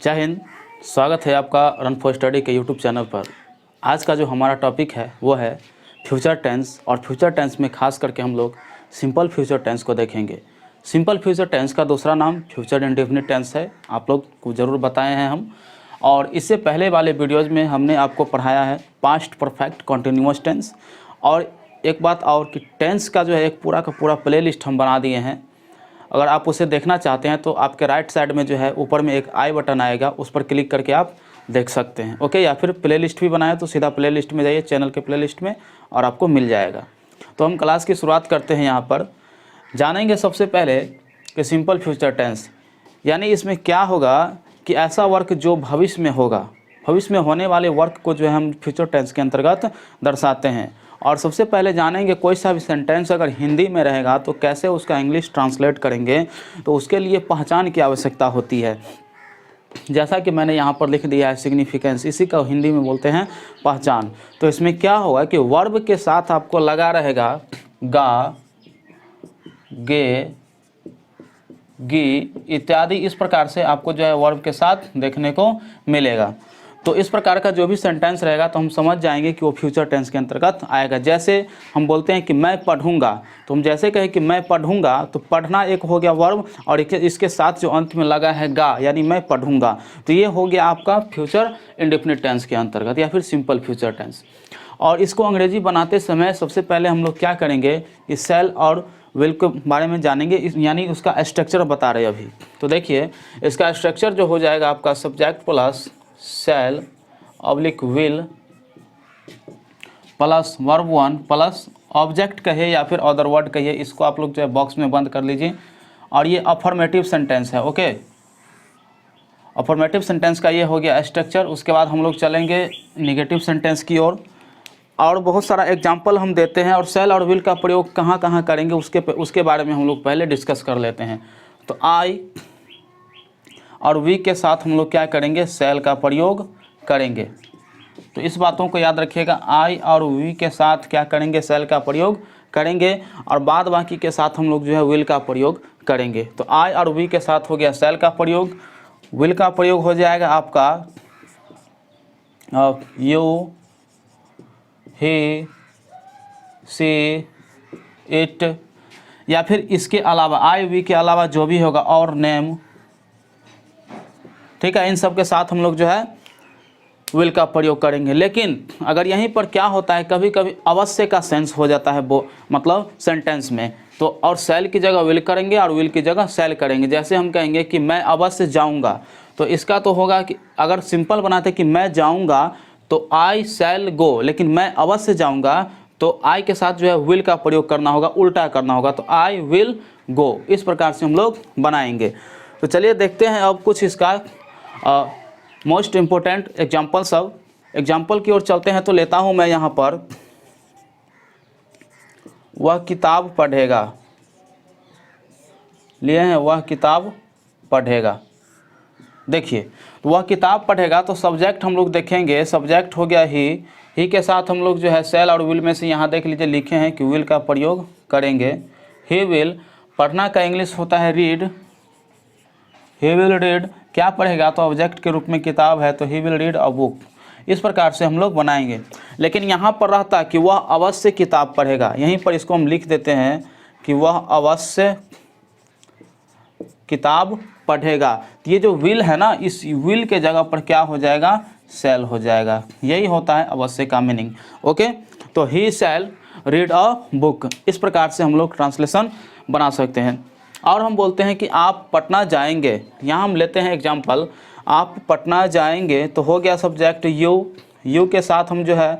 जय हिंद। स्वागत है आपका रन फॉर स्टडी के यूट्यूब चैनल पर। आज का जो हमारा टॉपिक है वो है फ्यूचर टेंस, और फ्यूचर टेंस में खास करके हम लोग सिंपल फ्यूचर टेंस को देखेंगे। सिंपल फ्यूचर टेंस का दूसरा नाम फ्यूचर इंडेफिनिट टेंस है, आप लोग को ज़रूर बताए हैं हम। और इससे पहले वाले वीडियोज़ में हमने आपको पढ़ाया है पास्ट परफेक्ट कॉन्टिन्यूअस टेंस। और एक बात और कि टेंस का जो है एक पूरा का पूरा प्ले लिस्ट हम बना दिए हैं। अगर आप उसे देखना चाहते हैं तो आपके राइट साइड में जो है ऊपर में एक आई बटन आएगा, उस पर क्लिक करके आप देख सकते हैं। ओके, या फिर प्ले लिस्ट भी बनाए तो सीधा प्ले लिस्ट में जाइए, चैनल के प्ले लिस्ट में, और आपको मिल जाएगा। तो हम क्लास की शुरुआत करते हैं। यहाँ पर जानेंगे सबसे पहले कि सिंपल फ्यूचर टेंस यानी इसमें क्या होगा कि ऐसा वर्क जो भविष्य में होगा, भविष्य में होने वाले वर्क को जो है हम फ्यूचर टेंस के अंतर्गत दर्शाते हैं। और सबसे पहले जानेंगे कोई सा भी सेंटेंस अगर हिंदी में रहेगा तो कैसे उसका इंग्लिश ट्रांसलेट करेंगे, तो उसके लिए पहचान की आवश्यकता होती है। जैसा कि मैंने यहाँ पर लिख दिया है सिग्निफिकेंस, इसी का हिंदी में बोलते हैं पहचान। तो इसमें क्या होगा कि वर्ब के साथ आपको लगा रहेगा गा, गे, गी इत्यादि। इस प्रकार से आपको जो है वर्ब के साथ देखने को मिलेगा। तो इस प्रकार का जो भी सेंटेंस रहेगा तो हम समझ जाएंगे कि वो फ्यूचर टेंस के अंतर्गत आएगा। जैसे हम बोलते हैं कि मैं पढ़ूंगा, तो हम जैसे कहें कि मैं पढ़ूंगा तो पढ़ना एक हो गया वर्ब, और इसके साथ जो अंत में लगा है गा यानी मैं पढ़ूंगा, तो ये हो गया आपका फ्यूचर इंडेफिनिट टेंस के अंतर्गत या फिर सिंपल फ्यूचर टेंस। और इसको अंग्रेजी बनाते समय सबसे पहले हम लोग क्या करेंगे कि शैल और विल के बारे में जानेंगे, यानी उसका स्ट्रक्चर बता रहे अभी। तो देखिए इसका स्ट्रक्चर जो हो जाएगा आपका subject plus shall oblique will plus verb one plus object कहिए या फिर अदर वर्ड कहिए, इसको आप लोग जो है बॉक्स में बंद कर लीजिए। और ये अफर्मेटिव सेंटेंस है। ओके, अफर्मेटिव सेंटेंस का ये हो गया स्ट्रक्चर। उसके बाद हम लोग चलेंगे निगेटिव सेंटेंस की ओर, और बहुत सारा एग्जाम्पल हम देते हैं। और शैल और विल का प्रयोग कहाँ कहाँ करेंगे उसके बारे में हम लोग पहले डिस्कस कर लेते हैं। तो आई और वी के साथ हम लोग क्या करेंगे, शैल का प्रयोग करेंगे। तो इस बातों को याद रखिएगा, आई और वी के साथ क्या करेंगे, शैल का प्रयोग करेंगे, और बाद बाकी के साथ हम लोग जो है विल का प्रयोग करेंगे। तो आई और वी के साथ हो गया शैल का प्रयोग। विल का प्रयोग हो जाएगा आपका यू, ही, सी, इट, या फिर इसके अलावा आई वी के अलावा जो भी होगा और नेम। ठीक है, इन सब के साथ हम लोग जो है विल का प्रयोग करेंगे। लेकिन अगर यहीं पर क्या होता है, कभी कभी अवश्य का सेंस हो जाता है वो मतलब सेंटेंस में, तो और शैल की जगह विल करेंगे और विल की जगह शैल करेंगे। जैसे हम कहेंगे कि मैं अवश्य जाऊंगा, तो इसका तो होगा कि अगर सिंपल बनाते कि मैं जाऊंगा तो आई शैल गो, लेकिन मैं अवश्य जाऊंगा तो आई के साथ जो है विल का प्रयोग करना होगा, उल्टा करना होगा, तो आई विल गो। इस प्रकार से हम लोग बनाएंगे। तो चलिए देखते हैं अब कुछ इसका मोस्ट इम्पोर्टेंट एग्जाम्पल सब एग्जाम्पल की ओर चलते हैं। तो लेता हूं मैं यहाँ पर वह किताब पढ़ेगा, लिए हैं वह किताब पढ़ेगा। देखिए वह किताब पढ़ेगा, तो सब्जेक्ट हम लोग देखेंगे, सब्जेक्ट हो गया ही के साथ हम लोग जो है शैल और विल में से यहाँ देख लीजिए लिखे हैं कि विल का प्रयोग करेंगे। ही विल, पढ़ना का इंग्लिश होता है रीड, ही विल रीड। क्या पढ़ेगा, तो ऑब्जेक्ट के रूप में किताब है, तो he will read a book. इस प्रकार से हम लोग बनाएंगे। लेकिन यहाँ पर रहता कि वह अवश्य किताब पढ़ेगा, यहीं पर इसको हम लिख देते हैं कि वह अवश्य किताब पढ़ेगा। तो ये जो विल है ना, इस विल के जगह पर क्या हो जाएगा, शैल हो जाएगा। यही होता है अवश्य का मीनिंग। ओके, तो ही शैल रीड अ बुक। इस प्रकार से हम लोग ट्रांसलेशन बना सकते हैं। और हम बोलते हैं कि आप पटना जाएंगे, यहाँ हम लेते हैं एग्जाम्पल, आप पटना जाएंगे, तो हो गया सब्जेक्ट यू के साथ हम जो है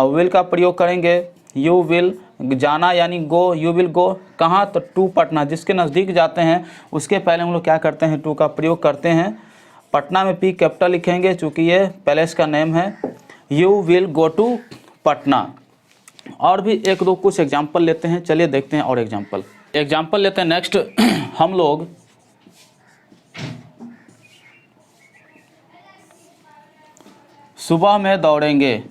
विल का प्रयोग करेंगे। यू विल, जाना यानी गो, यू विल गो कहाँ, तो टू पटना। जिसके नज़दीक जाते हैं उसके पहले हम लोग क्या करते हैं, टू का प्रयोग करते हैं। पटना में पी कैपिटल लिखेंगे चूँकि ये पैलेस का नेम है। You will go to Patna. और भी एक दो कुछ एग्जाम्पल लेते हैं, चलिए देखते हैं और एग्जाम्पल लेते हैं। नेक्स्ट हम लोग सुबह में दौड़ेंगे,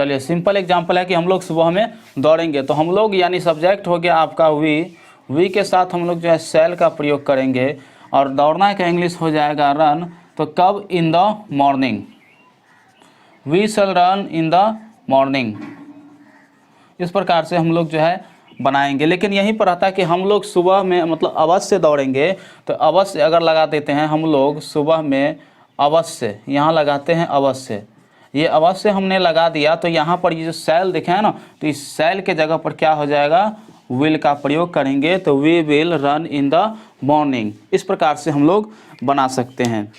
चलिए सिंपल एग्जांपल है कि हम लोग सुबह में दौड़ेंगे, तो हम लोग यानी सब्जेक्ट हो गया आपका वी के साथ हम लोग जो है शैल का प्रयोग करेंगे और दौड़ना का इंग्लिश हो जाएगा रन। तो कब? In the morning, we shall run in the morning. इस प्रकार से हम लोग जो है बनाएंगे। लेकिन यहीं पर आता है कि हम लोग सुबह में मतलब अवश्य दौड़ेंगे, तो अवश्य अगर लगा देते हैं हम लोग सुबह में अवश्य, यहाँ लगाते हैं अवश्य, ये अवश्य हमने लगा दिया तो यहाँ पर ये जो शैल दिखे है ना, तो इस शैल के जगह पर क्या हो जाएगा? विल का प्रयोग करेंगे, तो we will run in the morning. इस प्रकार से हम लोग बना सकते हैं।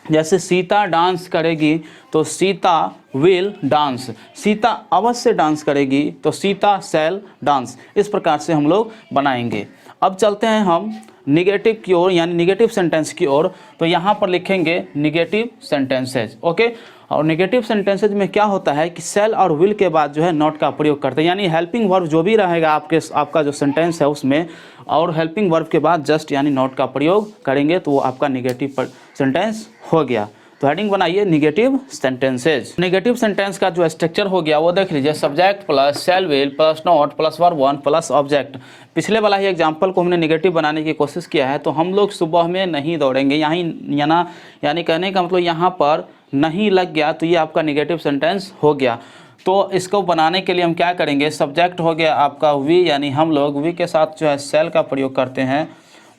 जैसे सीता डांस करेगी तो सीता विल डांस, सीता अवश्य डांस करेगी तो सीता शैल डांस। इस प्रकार से हम लोग बनाएंगे। अब चलते हैं हम निगेटिव की ओर, यानी निगेटिव सेंटेंस की ओर। तो यहाँ पर लिखेंगे निगेटिव सेंटेंसेज। ओके, और नेगेटिव सेंटेंसेज में क्या होता है कि शैल और विल के बाद जो है नॉट का प्रयोग करते हैं, यानी हेल्पिंग वर्ब जो भी रहेगा आपका जो सेंटेंस है उसमें, और हेल्पिंग वर्ब के बाद जस्ट यानी नॉट का प्रयोग करेंगे तो वो आपका निगेटिव सेंटेंस हो गया। तो हेडिंग बनाइए निगेटिव सेंटेंसेज। नेगेटिव सेंटेंस का जो स्ट्रक्चर हो गया वो देख लीजिए, subject plus shell will plus not plus verb one plus object. पिछले वाला ही एग्जांपल को हमने नेगेटिव बनाने की कोशिश किया है। तो हम लोग सुबह में नहीं दौड़ेंगे, यानी कहने का मतलब यहाँ पर नहीं लग गया तो ये आपका नेगेटिव सेंटेंस हो गया। तो इसको बनाने के लिए हम क्या करेंगे, सब्जेक्ट हो गया आपका वी, यानी हम लोग वी के साथ जो है शैल का प्रयोग करते हैं।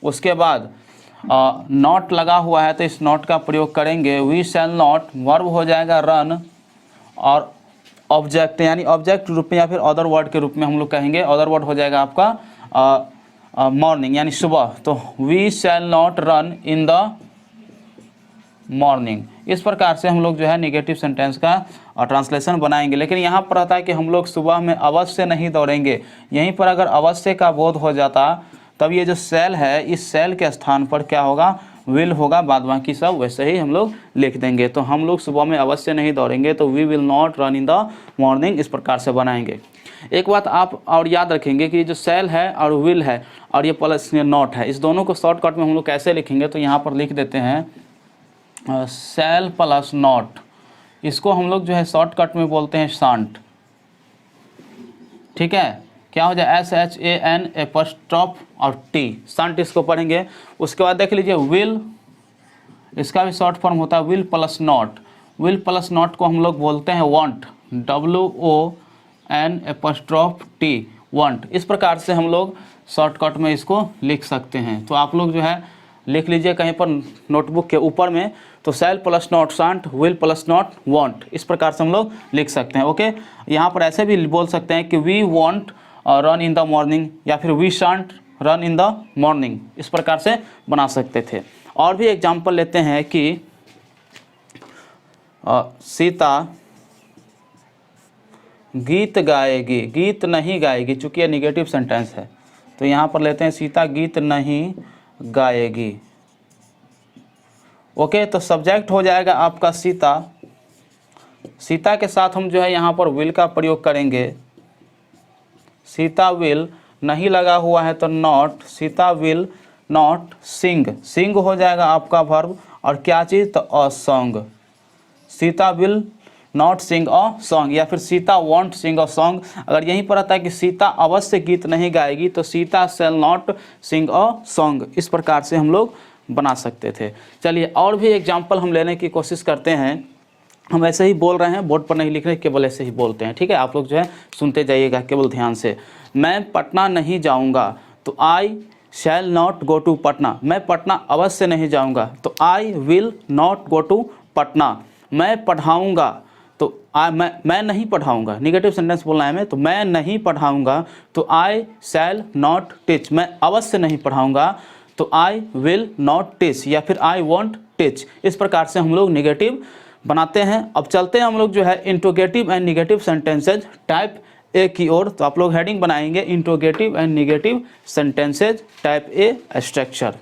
उसके बाद नॉट लगा हुआ है तो इस नॉट का प्रयोग करेंगे, वी शैल नॉट। वर्ब हो जाएगा रन, और ऑब्जेक्ट यानी ऑब्जेक्ट रूप में या फिर अदर वर्ड के रूप में हम लोग कहेंगे, अदर वर्ड हो जाएगा आपका मॉर्निंग यानी सुबह। तो we shall not run in the morning. इस प्रकार से हम लोग जो है निगेटिव सेंटेंस का ट्रांसलेशन बनाएंगे। लेकिन यहाँ पर आता है कि हम लोग सुबह में अवश्य नहीं दौड़ेंगे। यहीं पर अगर अवश्य का बोध हो जाता तब ये जो शैल है इस शैल के स्थान पर क्या होगा, विल होगा, बाद बाकी सब वैसे ही हम लोग लिख देंगे। तो हम लोग सुबह में अवश्य नहीं दौड़ेंगे तो we will not run in the morning. इस प्रकार से बनाएंगे। एक बात आप और याद रखेंगे कि जो शैल है और विल है और ये प्लस नॉट है, इस दोनों को शॉर्टकट में हम लोग कैसे लिखेंगे, तो यहाँ पर लिख देते हैं शैल प्लस नॉट। इसको हम लोग जो है शॉर्टकट में बोलते हैं शांट। ठीक है, क्या हो जाए SHAN एपोस्ट्रोफ और T, शांट इसको पढ़ेंगे। उसके बाद देख लीजिए विल, इसका भी शॉर्ट फॉर्म होता है will plus not. Will plus not को हम लोग बोलते हैं want, WON apostrophe T, want. इस प्रकार से हम लोग शॉर्टकट में इसको लिख सकते हैं। तो आप लोग जो है लिख लीजिए कहीं पर नोटबुक के ऊपर में, तो शैल plus not shan't, will plus not want. इस प्रकार से हम लोग लिख सकते हैं। ओके, यहाँ पर ऐसे भी बोल सकते हैं कि we want run in the morning, या फिर we shan't run in the morning. इस प्रकार से बना सकते थे। और भी एग्जाम्पल लेते हैं कि सीता गीत गाएगी, गीत नहीं गाएगी, चूँकि यह निगेटिव सेंटेंस है। तो यहाँ पर लेते हैं सीता गीत नहीं गाएगी। ओके, तो सब्जेक्ट हो जाएगा आपका सीता। सीता के साथ हम जो है यहाँ पर विल का प्रयोग करेंगे, सीता विल, नहीं लगा हुआ है तो not, Sita will not sing. Sing हो जाएगा आपका वर्ब, और क्या चीज़, तो a song. Sita will not sing a song, या फिर Sita won't sing a song. अगर यहीं पर आता है कि सीता अवश्य गीत नहीं गाएगी तो Sita shall not sing a song. इस प्रकार से हम लोग बना सकते थे। चलिए और भी एग्जाम्पल हम लेने की कोशिश करते हैं। हम ऐसे ही बोल रहे हैं, बोर्ड पर नहीं लिख रहे, केवल ऐसे ही बोलते हैं। ठीक है, आप लोग जो है सुनते जाइएगा केवल ध्यान से। मैं पटना नहीं जाऊंगा तो I shall not go to Patna. मैं पटना अवश्य नहीं जाऊंगा तो I will not go to Patna. मैं पढ़ाऊंगा तो मैं नहीं पढ़ाऊंगा, निगेटिव सेंटेंस बोलना है हमें, तो मैं नहीं पढ़ाऊंगा तो आई शैल नॉट टीच। मैं अवश्य नहीं पढ़ाऊंगा तो आई विल नॉट टीच, या फिर आई वॉन्ट टीच। इस प्रकार से हम लोग निगेटिव बनाते हैं। अब चलते हैं हम लोग जो है interrogative and negative sentences type A की ओर। तो आप लोग हेडिंग बनाएंगे interrogative and negative sentences type A structure.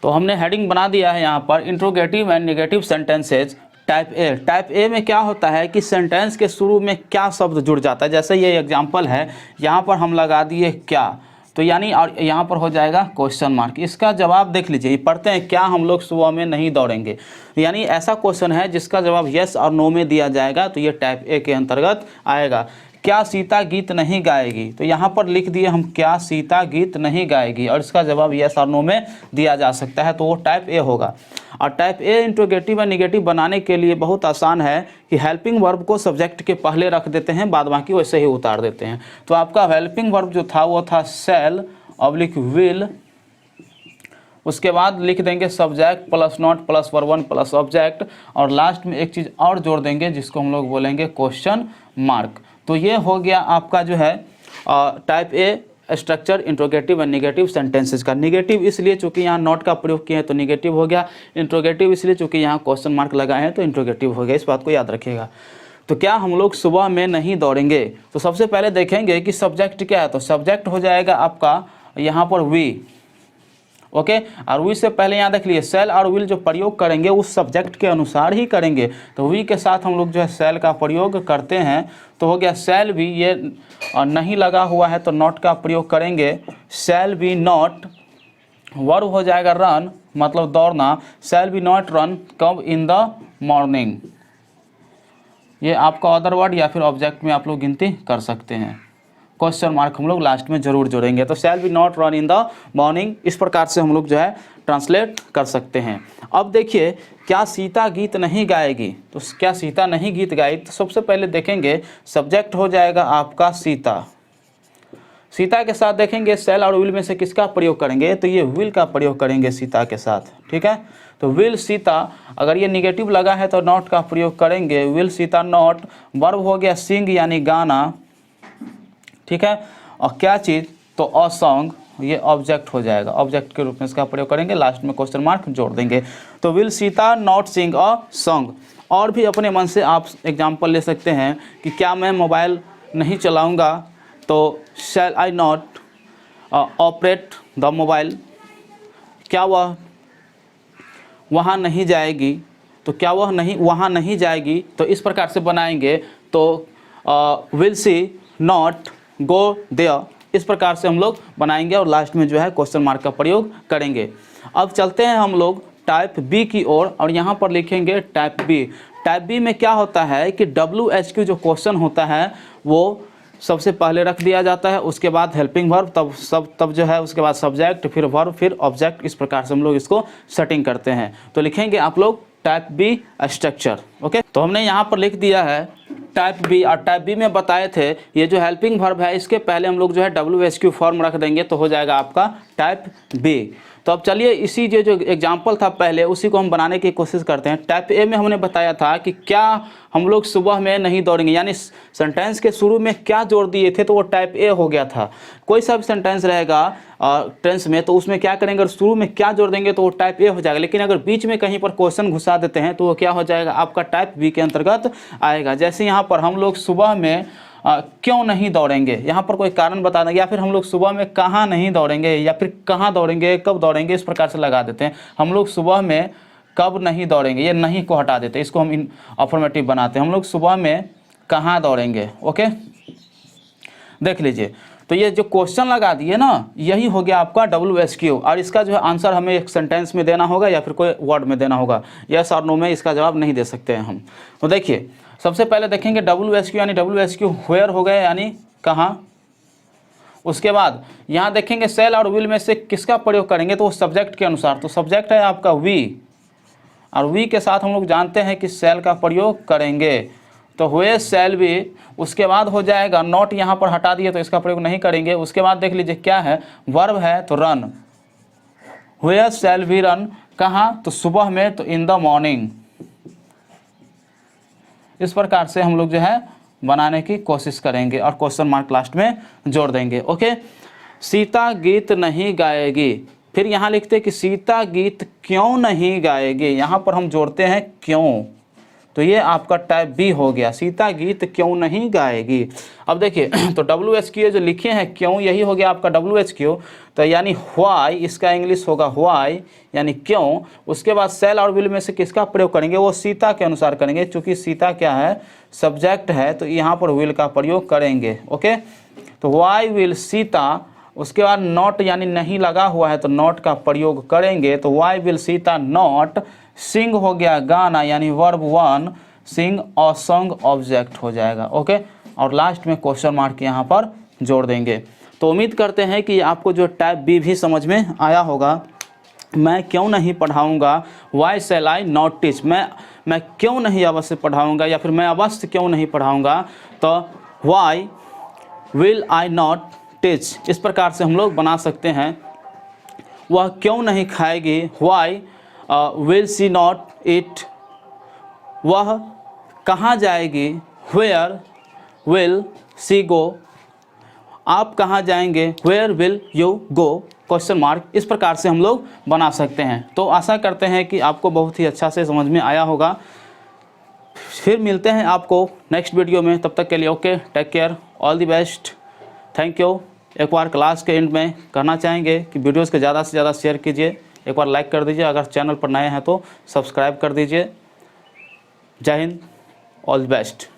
तो हमने हेडिंग बना दिया है यहाँ पर interrogative and negative sentences type A. Type A में क्या होता है कि सेंटेंस के शुरू में क्या शब्द जुड़ जाता है। जैसे ये एग्जाम्पल है, यहाँ पर हम लगा दिए क्या, तो यानी और यहाँ पर हो जाएगा क्वेश्चन मार्क। इसका जवाब देख लीजिए, ये पढ़ते हैं, क्या हम लोग सुबह में नहीं दौड़ेंगे। यानी ऐसा क्वेश्चन है जिसका जवाब यस और नो में दिया जाएगा, तो ये टाइप ए के अंतर्गत आएगा। क्या सीता गीत नहीं गाएगी, तो यहाँ पर लिख दिए हम क्या सीता गीत नहीं गाएगी, और इसका जवाब यस और नो में दिया जा सकता है, तो वो टाइप ए होगा। और टाइप ए इंट्रोगेटिव और निगेटिव बनाने के लिए बहुत आसान है कि हेल्पिंग वर्ब को सब्जेक्ट के पहले रख देते हैं, बाद बाकी वैसे ही उतार देते हैं। तो आपका हेल्पिंग वर्ब जो था वो था शैल ऑब्लिक विल, उसके बाद लिख देंगे subject plus not plus verb plus object, और लास्ट में एक चीज़ और जोड़ देंगे जिसको हम लोग बोलेंगे क्वेश्चन मार्क। तो ये हो गया आपका जो है type A structure interrogative and negative sentences का। निगेटिव इसलिए चूंकि यहाँ नॉट का प्रयोग किए हैं तो निगेटिव हो गया, इंट्रोगेटिव इसलिए चूंकि यहाँ क्वेश्चन मार्क लगाए हैं तो इंट्रोगेटिव हो गया। इस बात को याद रखिएगा। तो क्या हम लोग सुबह में नहीं दौड़ेंगे, तो सबसे पहले देखेंगे कि सब्जेक्ट क्या है। तो सब्जेक्ट हो जाएगा आपका यहाँ पर वी, ओके। और वी से पहले यहाँ देख लिए सेल और विल जो प्रयोग करेंगे उस सब्जेक्ट के अनुसार ही करेंगे। तो वी के साथ हम लोग जो है सेल का प्रयोग करते हैं, तो हो गया सेल भी, ये नहीं लगा हुआ है तो नॉट का प्रयोग करेंगे, सेल बी नॉट। वर्ब हो जाएगा रन, मतलब दौड़ना, सेल बी नॉट रन कब इन द मॉर्निंग। ये आपका अदर वर्ड या फिर ऑब्जेक्ट में आप लोग गिनती कर सकते हैं। क्वेश्चन मार्क हम लोग लास्ट में जरूर जोड़ेंगे। तो shall be not run in the morning, इस प्रकार से हम लोग जो है ट्रांसलेट कर सकते हैं। अब देखिए क्या सीता गीत नहीं गाएगी, तो क्या सीता नहीं गीत गाएगी, तो सबसे पहले देखेंगे सब्जेक्ट हो जाएगा आपका सीता। सीता के साथ देखेंगे सेल और विल में से किसका प्रयोग करेंगे, तो ये विल का प्रयोग करेंगे सीता के साथ, ठीक है। तो विल सीता, अगर ये निगेटिव लगा है तो नॉट का प्रयोग करेंगे, विल सीता नॉट। वर्ब हो गया सिंग यानी गाना, ठीक है। और क्या चीज़, तो अ सॉन्ग, ये ऑब्जेक्ट हो जाएगा, ऑब्जेक्ट के रूप में इसका प्रयोग करेंगे, लास्ट में क्वेश्चन मार्क जोड़ देंगे। तो will Sita not sing a song. और भी अपने मन से आप एग्जांपल ले सकते हैं कि क्या मैं मोबाइल नहीं चलाऊंगा, तो शैल I not operate the mobile. क्या वह वहाँ नहीं जाएगी, तो क्या वह नहीं वहाँ नहीं जाएगी, तो इस प्रकार से बनाएंगे। तो will she not go there, इस प्रकार से हम लोग बनाएंगे और लास्ट में जो है क्वेश्चन मार्क का प्रयोग करेंगे। अब चलते हैं हम लोग टाइप बी की ओर, और यहाँ पर लिखेंगे टाइप बी। टाइप बी में क्या होता है कि WHQ जो क्वेश्चन होता है वो सबसे पहले रख दिया जाता है, उसके बाद हेल्पिंग वर्ब, तब जो है उसके बाद सब्जेक्ट, फिर वर्ब, फिर ऑब्जेक्ट। इस प्रकार से हम लोग इसको सेटिंग करते हैं। तो लिखेंगे आप लोग टाइप बी स्ट्रक्चर, ओके। तो हमने यहाँ पर लिख दिया है टाइप बी, और टाइप बी में बताए थे ये जो हेल्पिंग वर्ब है इसके पहले हम लोग जो है WHQ फॉर्म रख देंगे, तो हो जाएगा आपका टाइप बी। तो अब चलिए इसी जो एग्जाम्पल था पहले उसी को हम बनाने की कोशिश करते हैं। टाइप ए में हमने बताया था कि क्या हम लोग सुबह में नहीं दौड़ेंगे, यानी सेंटेंस के शुरू में क्या जोड़ दिए थे तो वो टाइप ए हो गया था। कोई सा भी सेंटेंस रहेगा टेंस में तो उसमें क्या करेंगे, अगर शुरू में क्या जोड़ देंगे तो वो टाइप ए हो जाएगा। लेकिन अगर बीच में कहीं पर क्वेश्चन घुसा देते हैं तो वो क्या हो जाएगा, आपका टाइप बी के अंतर्गत आएगा। जैसे यहाँ पर हम लोग सुबह में क्यों नहीं दौड़ेंगे, यहाँ पर कोई कारण बता देंगे, या फिर हम लोग सुबह में कहाँ नहीं दौड़ेंगे, या फिर कहाँ दौड़ेंगे, कब दौड़ेंगे, इस प्रकार से लगा देते हैं। हम लोग सुबह में कब नहीं दौड़ेंगे, ये नहीं को हटा देते, इसको हम अफर्मेटिव बनाते हैं। हम लोग सुबह में कहाँ दौड़ेंगे, ओके। देख लीजिए, तो ये जो क्वेश्चन लगा दिए ना, यही हो गया आपका WHQ, और इसका जो है आंसर हमें एक सेंटेंस में देना होगा या फिर कोई वर्ड में देना होगा। यस और नो में इसका जवाब नहीं दे सकते हैं हम। तो देखिए सबसे पहले देखेंगे WHQ, यानी WHQ व्हेयर हो गए, यानी कहाँ। उसके बाद यहाँ देखेंगे सेल और विल में से किसका प्रयोग करेंगे, तो वो सब्जेक्ट के अनुसार। तो सब्जेक्ट है आपका वी, और वी के साथ हम लोग जानते हैं कि सेल का प्रयोग करेंगे, तो हुए सेल बी। उसके बाद हो जाएगा नॉट, यहाँ पर हटा दिए तो इसका प्रयोग नहीं करेंगे। उसके बाद देख लीजिए क्या है, वर्ब है तो रन, हुए सेल बी रन, कहाँ, तो सुबह में, तो इन द मॉर्निंग। इस प्रकार से हम लोग जो है बनाने की कोशिश करेंगे और क्वेश्चन मार्क लास्ट में जोड़ देंगे, ओके। सीता गीत नहीं गाएगी, फिर यहाँ लिखते हैं कि सीता गीत क्यों नहीं गाएगी, यहाँ पर हम जोड़ते हैं क्यों, तो ये आपका टाइप बी हो गया, सीता गीत क्यों नहीं गाएगी। अब देखिए तो WHQ जो लिखे हैं क्यों, यही हो गया आपका WHQ, तो यानी व्हाई, इसका इंग्लिश होगा व्हाई यानी क्यों। उसके बाद सेल और विल में से किसका प्रयोग करेंगे, वो सीता के अनुसार करेंगे, क्योंकि सीता क्या है, सब्जेक्ट है, तो यहाँ पर विल का प्रयोग करेंगे, ओके। तो व्हाई विल सीता उसके बाद नॉट यानी नहीं लगा हुआ है तो नॉट का प्रयोग करेंगे, तो वाई विल सीता नॉट सिंग हो गया गाना यानी वर्ब 1, सिंग और संग ऑब्जेक्ट हो जाएगा। ओके, और लास्ट में क्वेश्चन मार्क यहाँ पर जोड़ देंगे। तो उम्मीद करते हैं कि आपको जो टाइप बी भी समझ में आया होगा। मैं क्यों नहीं पढ़ाऊँगा, why shall I not teach, मैं क्यों नहीं अवश्य पढ़ाऊँगा या फिर मैं अवश्य क्यों नहीं पढ़ाऊँगा, तो why will I not teach, इस प्रकार से हम लोग बना सकते हैं। वह क्यों नहीं खाएगी, why will she not eat, वह कहाँ जाएगी, वेयर विल सी गो, आप कहाँ जाएंगे, where will you go, question mark, इस प्रकार से हम लोग बना सकते हैं। तो आशा करते हैं कि आपको बहुत ही अच्छा से समझ में आया होगा। फिर मिलते हैं आपको नेक्स्ट वीडियो में, तब तक के लिए okay, take care, all the best, thank you. एक बार क्लास के एंड में कहना चाहेंगे कि वीडियोस को ज़्यादा से ज़्यादा शेयर कीजिए, एक बार लाइक कर दीजिए, अगर चैनल पर नए हैं तो सब्सक्राइब कर दीजिए। जय हिंद, ऑल द बेस्ट।